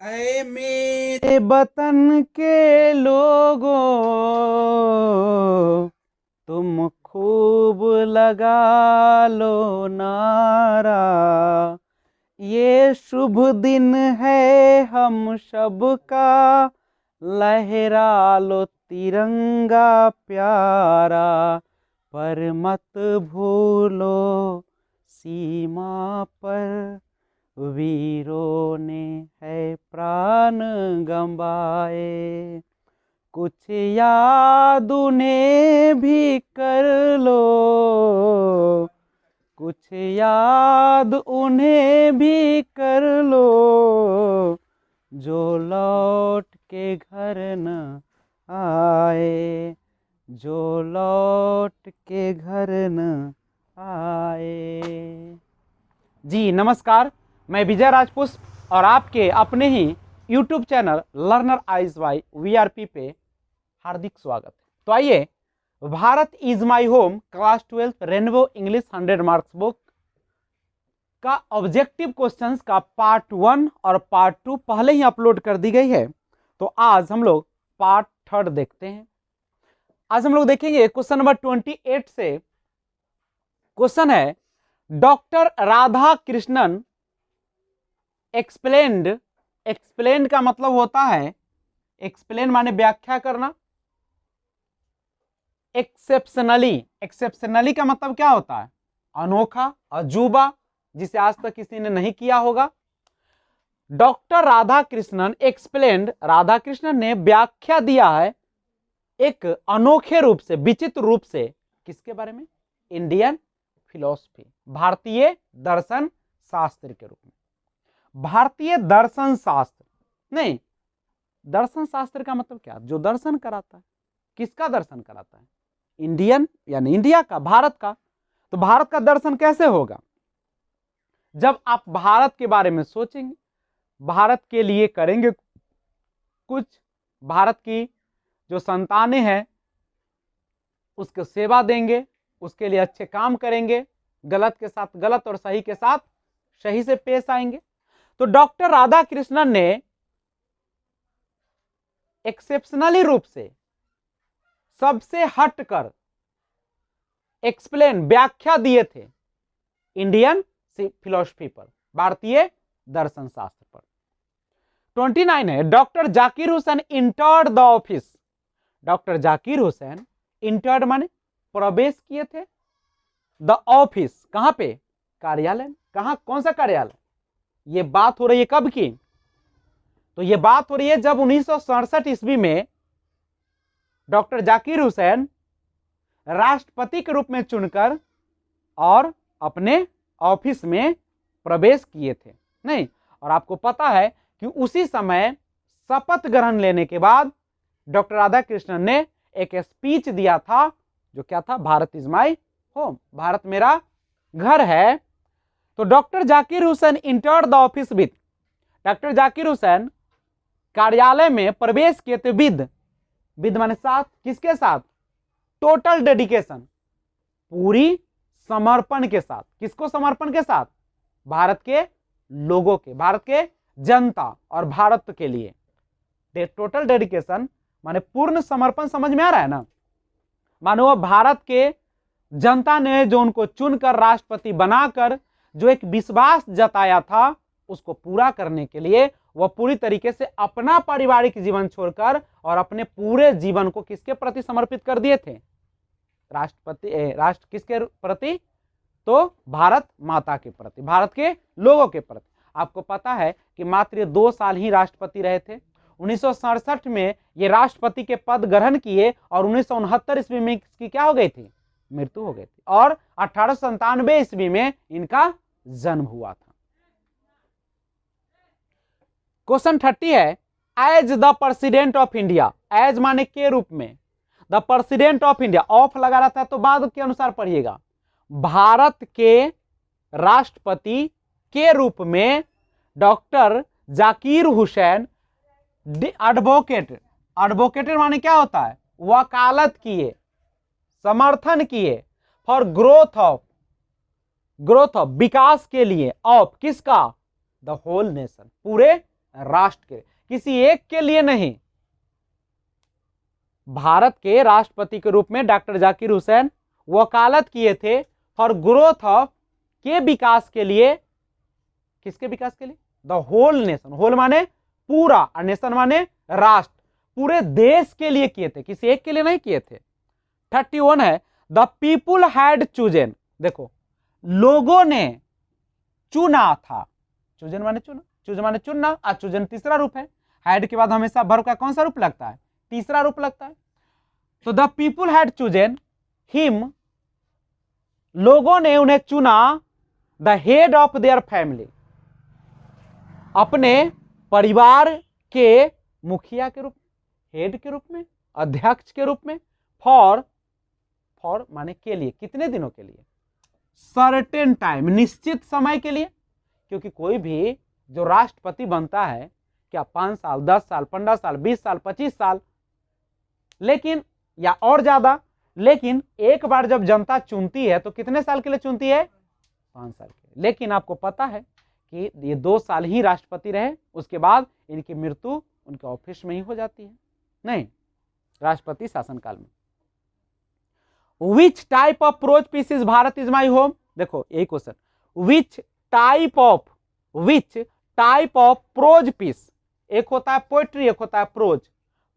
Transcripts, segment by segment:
ऐ मेरे वतन के लोगों, तुम खूब लगा लो नारा। ये शुभ दिन है हम सबका, लहरा लो तिरंगा प्यारा। पर मत भूलो सीमा पर वीरों ने है प्राण गंवाए। कुछ याद उन्हें भी कर लो, कुछ याद उन्हें भी कर लो, जो लौट के घर न आए, जो लौट के घर न आए। जी नमस्कार, मैं विजय राजपुष्प और आपके अपने ही YouTube channel learner eyes Y VRP पे हार्दिक स्वागत है। तो आइए, Bharat is my home class 12 rainbow English 100 marks book का ऑब्जेक्टिव क्वेश्चंस का पार्ट 1 और पार्ट 2 पहले ही अपलोड कर दी गई है। तो आज हम लोग पार्ट 3 देखते हैं। आज हम लोग देखेंगे क्वेश्चन नंबर 28 से। क्वेश्चन है, doctor Radha Krishnan explained. Explain का मतलब होता है, एक्सप्लेन माने व्याख्या करना। एक्सेप्शनली, एक्सेप्शनली का मतलब क्या होता है? अनोखा, अजूबा, जिसे आज तक किसी ने नहीं किया होगा। डॉक्टर राधा कृष्णन एक्सप्लेन्ड, राधा कृष्णन ने व्याख्या दिया है एक अनोखे रूप से, विचित्र रूप से। किसके बारे में? इंडियन फिलॉसफी, भारतीय दर्शन शास्त्र के रूप में। भारतीय दर्शन शास्त्र नहीं, दर्शन शास्त्र का मतलब क्या? जो दर्शन कराता है। किसका दर्शन कराता है? इंडियन यानी इंडिया का, भारत का। तो भारत का दर्शन कैसे होगा? जब आप भारत के बारे में सोचेंगे, भारत के लिए करेंगे कुछ, भारत की जो संतानें हैं उसको सेवा देंगे, उसके लिए अच्छे काम करेंगे, गलत के साथ गलत और सही के साथ सही से पेश आएंगे। तो डॉक्टर राधा कृष्णन ने एक्सेप्शनली रूप से, सबसे हटकर एक्सप्लेन, व्याख्या दिए थे इंडियन फिलॉसफी पर, भारतीय दर्शन शास्त्र पर। 29 है, doctor Zakir Hussain entered the office. Doctor Zakir Hussain entered माने प्रवेश किए थे, द ऑफिस कहां पे? कार्यालय। कहां? कौन सा कार्यालय? ये बात हो रही है कब की? तो ये बात हो रही है जब 1967 ईस्वी में डॉक्टर जाकिर हुसैन राष्ट्रपति के रूप में चुनकर और अपने ऑफिस में प्रवेश किए थे। नहीं, और आपको पता है कि उसी समय शपथ ग्रहण लेने के बाद डॉक्टर राधा कृष्णन ने एक स्पीच दिया था, जो क्या था? Bharat is my home, Bharat मेरा घर है। तो doctor Zakir Hussain entered the office with, doctor Zakir Hussain कार्यालय में प्रवेश किए थे विद, विद माने साथ। किसके साथ? टोटल डेडिकेशन, पूरी समर्पण के साथ। किसको समर्पण के साथ? भारत के लोगों के, भारत के जनता और भारत के लिए। टोटल डेडिकेशन माने पूर्ण समर्पण, समझ में आ रहा है ना? मानो वह भारत के जनता ने जो उनको चुनकर राष्ट्रपति बनाकर जो एक विश्वास जताया था, उसको पूरा करने के लिए वह पूरी तरीके से अपना पारिवारिक जीवन छोड़कर और अपने पूरे जीवन को किसके प्रति समर्पित कर दिए थे? राष्ट्रपति, राष्ट्र किसके प्रति? तो भारत माता के प्रति, भारत के लोगों के प्रति। आपको पता है कि मात्र 2 साल ही राष्ट्रपति रहे थे। 1967 में ये राष्ट्रपति के पद ग्रहण किए और 1969 ईस्वी में इसकी क्या हो गई थी? मृत्यु हो गई थी। और 1897 ईस्वी में इनका जन्म हुआ था। क्वेश्चन 30 है, as the president of India, as माने के रूप में, the president of India, of लगा रहा था तो बाद के अनुसार पढ़िएगा, भारत के राष्ट्रपति के रूप में doctor Zakir Hussain advocate, advocated माने क्या होता है? वकालत किए, समर्थन किए for growth of, growth of विकास के लिए, ऑफ किसका? द होल नेशन, पूरे राष्ट्र के, किसी एक के लिए नहीं। भारत के राष्ट्रपति के रूप में डॉक्टर जाकिर हुसैन वकालत किए थे फॉर ग्रोथ ऑफ, के विकास के लिए, किसके विकास के लिए? द होल नेशन, होल माने पूरा और नेशन माने राष्ट्र, पूरे देश के लिए किए थे, किसी एक के लिए नहीं किए थे। 31 है, द पीपुल हैड चूजन, देखो लोगों ने चुना था, चूजन माने चुना, चूज माने चुनना, और चूजन तीसरा रूप है, हैड के बाद हमेशा वर्ब का कौन सा रूप लगता है? तीसरा रूप लगता है। तो the people had chosen him, लोगों ने उन्हें चुना, the head of their family, अपने परिवार के मुखिया के रूप में, हेड के रूप में, अध्यक्ष के रूप में, फॉर माने के लिए, कितने दिनों के लिए? सर्टेन टाइम, निश्चित समय के लिए, क्योंकि कोई भी जो राष्ट्रपति बनता है क्या 5 साल, 10 साल, 15 साल, 20 साल, 25 साल, लेकिन या और ज्यादा, लेकिन एक बार जब जनता चुनती है तो कितने साल के लिए चुनती है? 5 साल के लिए। लेकिन आपको पता है कि ये 2 साल ही राष्ट्रपति रहे, उसके बाद इनकी मृत्यु उनके ऑफिस में ही हो जाती है, नहीं राष्ट्रपति शासनकाल में। Which type of prose piece is Bharat is my home, देखो यही question, which type of prose piece, एक होता है पोएट्री, एक होता है प्रोज।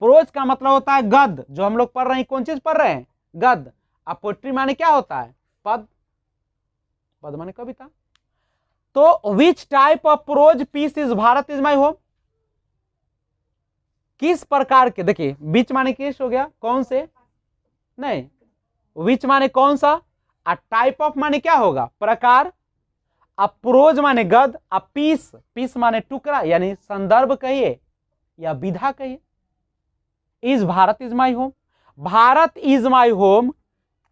प्रोज का मतलब होता है गद्य, जो हम लोग पढ़ रहे हैं, कौन चीज पढ़ रहे हैं? गद्य। अब पोएट्री माने क्या होता है? पद, पद माने कविता। तो which type of prose piece is Bharat is my home, किस प्रकार के, देखिए बीच माने किस हो गया, कौन से, नहीं विच माने कौन सा, और टाइप ऑफ माने क्या होगा? प्रकार। अब प्रोज माने गद, अब पीस माने टुकड़ा, यानी संदर्भ कहिए या विधा कहिए। Is Bharat is my home, Bharat is my home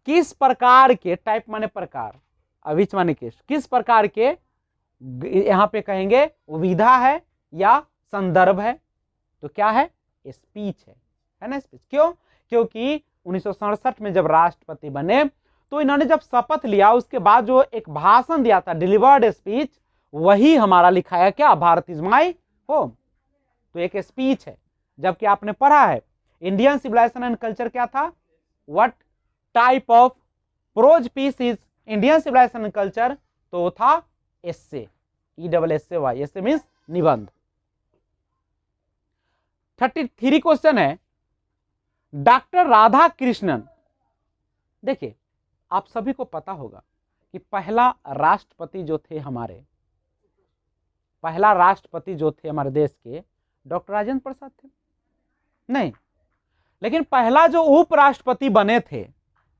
किस प्रकार के, टाइप माने प्रकार, विच माने किस प्रकार के, यहां पे कहेंगे विधा है या संदर्भ है, तो क्या है? स्पीच है ना, स्पीच। क्यों? क्योंकि 1967 में जब राष्ट्रपति बने तो इन्होंने जब शपथ लिया उसके बाद जो एक भाषण दिया था, डिलीवर्ड स्पीच, वही हमारा लिखाया क्या? Bharat is my home. तो एक स्पीच है। जबकि आपने पढ़ा है इंडियन सिविलाइजेशन एंड कल्चर क्या था? What type of prose piece is Indian civilisation and culture, तो वो था एस्से, ESSAY, एस्से मीन्स निबंध। 33 क्वेश्चन है, डॉक्टर राधा कृष्णन, देखिए आप सभी को पता होगा कि पहला राष्ट्रपति जो थे हमारे, पहला राष्ट्रपति जो थे हमारे देश के, डॉक्टर राजेंद्र प्रसाद थे, नहीं, लेकिन पहला जो उपराष्ट्रपति बने थे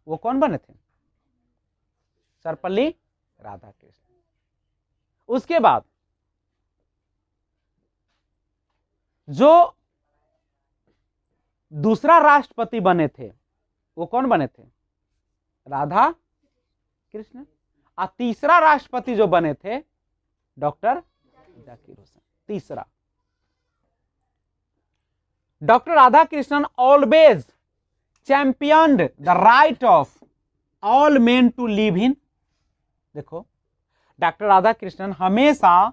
वो कौन बने थे? सर्वपल्ली राधाकृष्णन। उसके बाद जो दूसरा राष्ट्रपति बने थे वो कौन बने थे? राधा कृष्णन। और तीसरा राष्ट्रपति जो बने थे डॉक्टर जाकिर हुसैन। तीसरा, doctor Radha Krishnan always championed the right of all men to live in, देखो डॉक्टर राधा कृष्णन हमेशा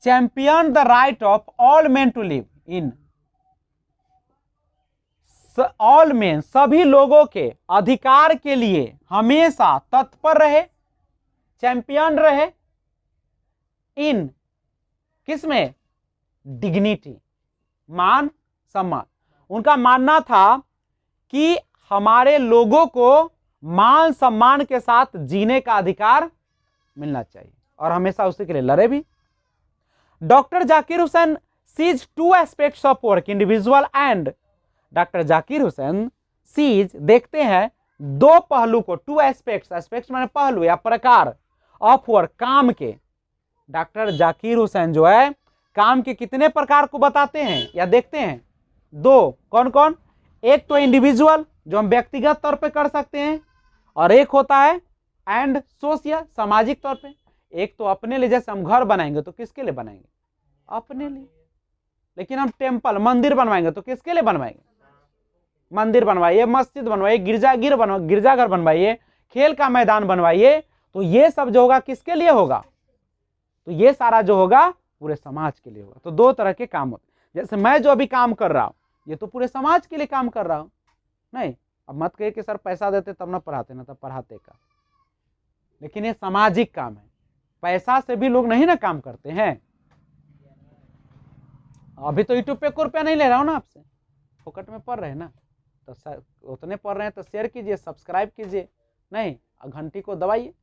champion the right of all men to live in, all men सभी लोगों के अधिकार के लिए हमेशा तत्पर रहे, चैंपियन रहे, इन किसमें? डिग्निटी, मान सम्मान। उनका मानना था कि हमारे लोगों को मान सम्मान के साथ जीने का अधिकार मिलना चाहिए, और हमेशा उसी के लिए लड़े भी। Doctor Zakir Hussain sees 2 aspects of work, individual and, doctor Zakir Hussain sees देखते हैं 2 पहलू को, 2 एस्पेक्ट्स माने पहलू या प्रकार, ऑफ वर्क काम के। डॉक्टर जाकिर हुसैन जो है काम के कितने प्रकार को बताते हैं या देखते हैं? 2, कौन कौन? एक तो इंडिविजुअल जो हम व्यक्तिगत तौर पे कर सकते हैं, और एक होता है एंड सोशल, सामाजिक तौर पे। एक तो अपने लिए, जैसे हम घर बनाएंगे तो किसके लिए बनाएंगे? अपने लिए। लेकिन हम टेम्पल, मंदिर बनवाएंगे तो किसके लिए बनवाएंगे? मंदिर बनवाइए, मस्जिद बनवाइए, गिरजाघर बनवाइए, खेल का मैदान बनवाइए, तो ये सब जो होगा किसके लिए होगा? तो ये सारा जो होगा पूरे समाज के लिए होगा। तो दो तरह के काम होते हैं। जैसे मैं जो अभी काम कर रहा हूं, ये तो पूरे समाज के लिए काम कर रहा हूं। नहीं, अब मत कहिए कि सर पैसा देते तब ना पढ़ाते, ना तब पढ़ाते का, लेकिन ये सामाजिक काम है। पैसा से भी लोग नहीं ना काम करते हैं। अभी तो यूट्यूब पे 1 रुपया नहीं ले रहा हूं ना आपसे, फोकट में पढ़ रहे हैं ना, तो उतने पढ़ रहे हैं तो शेयर कीजिए, सब्सक्राइब कीजिए, नहीं घंटी को दबाइए,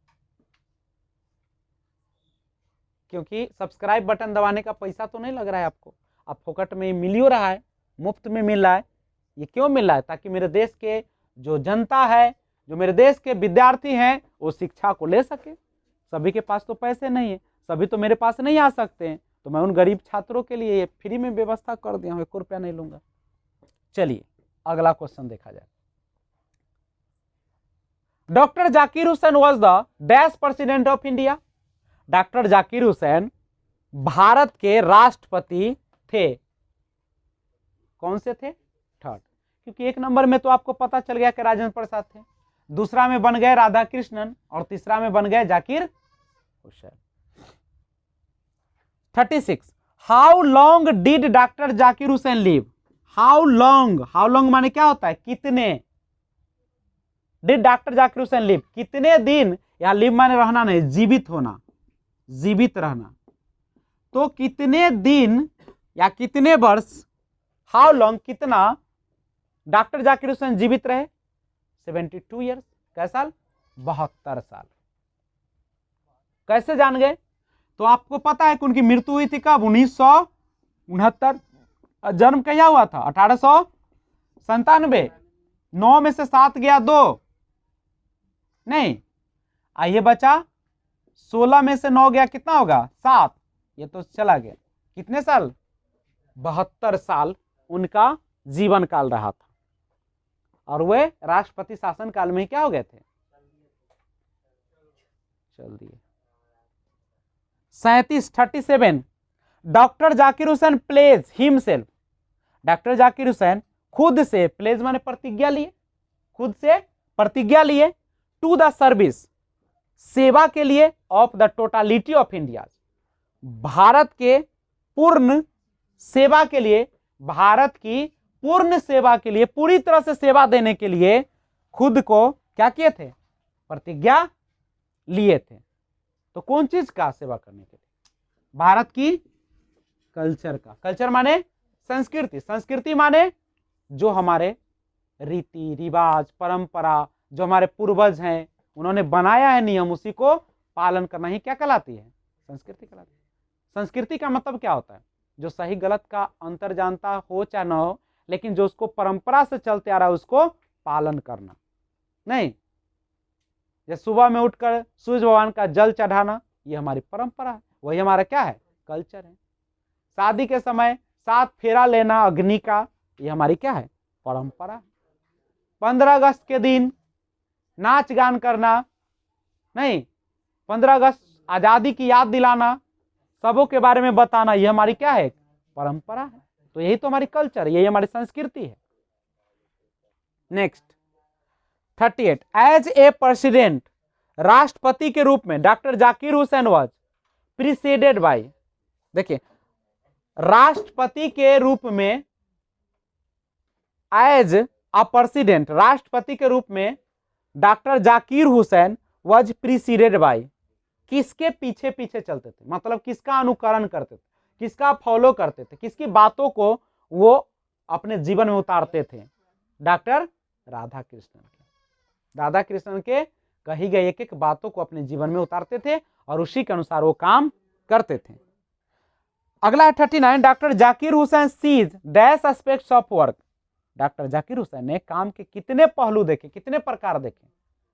क्योंकि सब्सक्राइब बटन दबाने का पैसा तो नहीं लग रहा है आपको, अब फोकट में मिल ही रहा है, मुफ्त में मिल रहा है। ये क्यों मिल रहा है? ताकि मेरे देश के जो जनता है, जो मेरे देश के विद्यार्थी हैं, वो शिक्षा को ले सके। सभी के पास तो पैसे नहीं है, सभी तो मेरे पास नहीं आ सकते हैं, तो मैं उन गरीब छात्रों के लिए फ्री में व्यवस्था कर दिया हूँ, 1 रुपया नहीं लूंगा। चलिए अगला क्वेश्चन देखा जाए। Doctor Zakir Hussain was the dash president of India. Doctor Zakir Hussain Bharat के राष्ट्रपति थे। कौन से थे? थर्ड, क्योंकि 1 नंबर में तो आपको पता चल गया कि राजेंद्र प्रसाद थे, दूसरा में बन गए राधा कृष्णन, और तीसरा में बन गए Zakir Hussain. 36, how long did doctor Zakir Hussain live? How long माने क्या होता है? कितने। Did doctor Zakir Hussain live, कितने दिन, या लिव माने रहना नहीं, जीवित होना, जीवित रहना। तो कितने दिन या कितने वर्ष, हाउ लॉन्ग कितना, डॉक्टर जाकिर हुसैन जीवित रहे? 72 ईयर्स। कै साल? 72 साल। कैसे जान गए? तो आपको पता है कि उनकी मृत्यु हुई थी कब? 1969। जन्म क्या हुआ था? 1897। 9 में से 7 गया 2, नहीं आइए बचा 16 में से 9 गया, कितना होगा? 7। ये तो चला गया। कितने साल? 72 साल उनका जीवन काल रहा था, और वे राष्ट्रपति शासन काल में क्या हो गए थे? चल दिए। 37 doctor Zakir Hussain pledge himself. Doctor Zakir Hussain खुद से, प्लेज माने प्रतिज्ञा लिए, खुद से प्रतिज्ञा लिए, टू द सर्विस, सेवा के लिए, of the totality of India, Bharat के पूर्ण सेवा के लिए, भारत की पूर्ण सेवा के लिए, पूरी तरह से सेवा देने के लिए खुद को क्या किए थे? प्रतिज्ञा लिए थे। तो कौन चीज का सेवा करने के लिए? भारत की कल्चर का। कल्चर माने संस्कृति, संस्कृति माने जो हमारे रीति रिवाज, परंपरा, जो हमारे पूर्वज हैं उन्होंने बनाया है नियम, उसी को पालन करना ही क्या कहलाती है? संस्कृति कहलाती है। संस्कृति का मतलब क्या होता है? जो सही गलत का अंतर जानता हो चाहे न हो, लेकिन जो उसको परंपरा से चलते आ रहा है उसको पालन करना। नहीं, जैसे सुबह में उठकर सूर्य भगवान का जल चढ़ाना, ये हमारी परंपरा है, वही हमारा क्या है? कल्चर है। शादी के समय 7 फेरा लेना अग्नि का, ये हमारी क्या है? परंपरा। 15 अगस्त के दिन नाच गान करना, नहीं 15 अगस्त आजादी की याद दिलाना, सबों के बारे में बताना, ये हमारी क्या है? परंपरा है। तो यही तो हमारी कल्चर, यही हमारी संस्कृति है। नेक्स्ट 38, एज ए प्रेसिडेंट, राष्ट्रपति के रूप में doctor Zakir Hussain was preceded by, देखिए राष्ट्रपति के रूप में, एज अ प्रेसिडेंट, राष्ट्रपति के रूप में doctor Zakir Hussain was preceded by, किसके पीछे पीछे चलते थे? मतलब किसका अनुकरण करते थे, किसका फॉलो करते थे, किसकी बातों को वो अपने जीवन में उतारते थे? डॉक्टर राधा कृष्णन के। राधा कृष्णन के कही गई एक एक बातों को अपने जीवन में उतारते थे और उसी के अनुसार वो काम करते थे। अगला है 39, doctor Zakir Hussain sees dash aspects of work. Doctor Zakir Hussain ने काम के कितने पहलू देखे, कितने प्रकार देखे?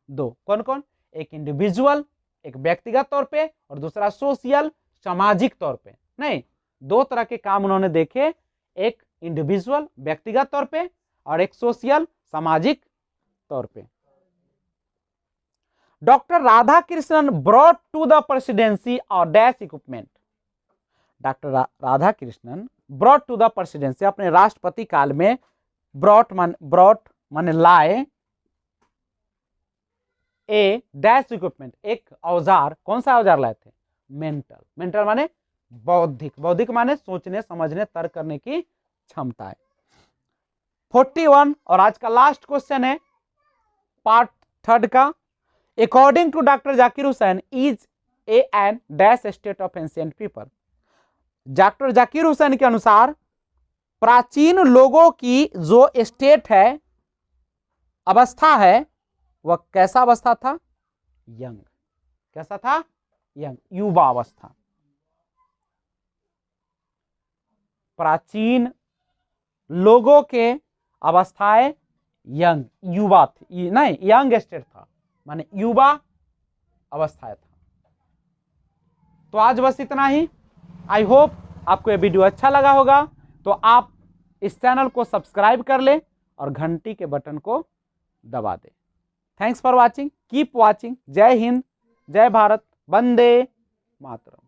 2। कौन कौन? एक इंडिविजुअल, एक व्यक्तिगत तौर पे, और दूसरा सोशल, सामाजिक तौर पे। नहीं, 2 तरह के काम उन्होंने देखे, एक इंडिविजुअल व्यक्तिगत तौर पे, और एक सोशल सामाजिक तौर पे। Doctor Radha Krishnan brought to the presidency और dash equipment. Doctor Radha Krishnan brought to the presidency, अपने राष्ट्रपति काल में, ब्रॉट माने लाए, ए डैश इक्विपमेंट, एक औजार। कौन सा औजार लाए थे? मेंटल, मेंटल माने बौद्धिक, बौद्धिक माने सोचने समझने तर्क करने की क्षमता है। 41 और आज का लास्ट क्वेश्चन है पार्ट थर्ड का। According to doctor Zakir Hussain is a an dash state of ancient people. Doctor Zakir Hussain के अनुसार प्राचीन लोगों की जो स्टेट है, अवस्था है, वह कैसा अवस्था था? यंग। कैसा था? यंग, युवा अवस्था। प्राचीन लोगों के अवस्थाएं यंग, युवा थी, नहीं यंग स्टेट था, माने युवा अवस्थाएं था। तो आज बस इतना ही। आई होप आपको ये वीडियो अच्छा लगा होगा, तो आप इस चैनल को सब्सक्राइब कर ले और घंटी के बटन को दबा दे। Thanks for watching, keep watching. जय हिंद, जय भारत, वंदे मातरम।